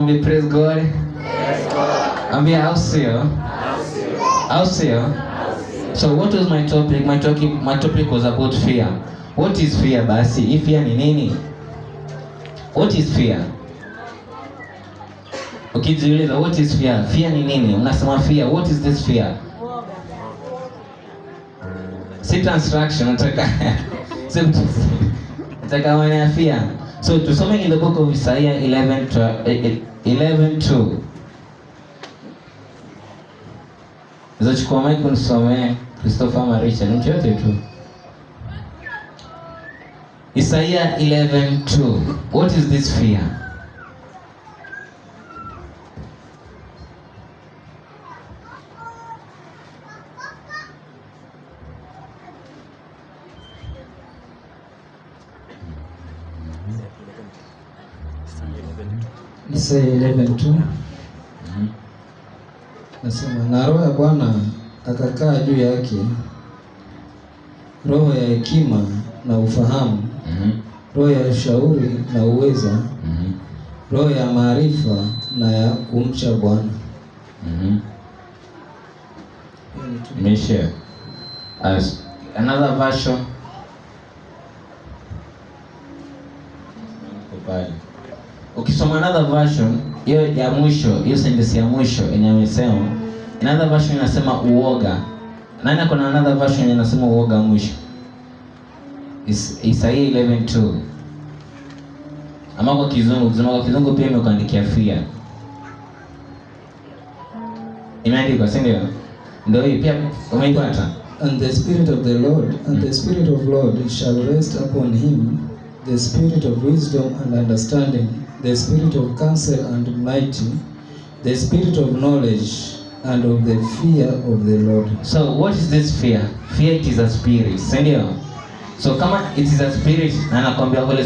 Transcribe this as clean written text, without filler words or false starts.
Ambia praise God. Ambia au sio? Au sio? So what was my topic? My topic was about fear. What is fear basi? Hii fear ni nini? What is fear? Ukijiuliza what is fear? Fear ni nini? Unasema fear. What is this fear? Si instruction nataka. Nataka wana fear. So tusome in the book of Isaiah 11:2. Chukua mic unisomee Christopher Maricha, ni mtu yote tu. Isaiah 11:2. What is this fear? Isaiah 11:2. Nasema, na roho ya Bwana akakaa juu yake, roho ya hekima na ufahamu, roho ya ushauri na uweza, roho ya maarifa na ya kumcha Bwana. Misha. As another version. Ukisoma another version, hiyo ya mwisho, hiyo sentence ya mwisho yenye amesema, another version inasema uoga. Nani kuna another version inasema uoga mwisho? Isaiah 11:2. Ama kwa kizungu pia imekuandikia fear. Imeandikwa, si ndio? Ndio hii pia umeipata. And the spirit of the Lord, and the spirit of Lord shall rest upon him, the spirit of wisdom and understanding, the spirit of counsel and mighty, the spirit of knowledge and of the fear of the Lord. So what is this fear? Fear, it is a spirit, si ndio? So kama it is a spirit, na nakwambia Holy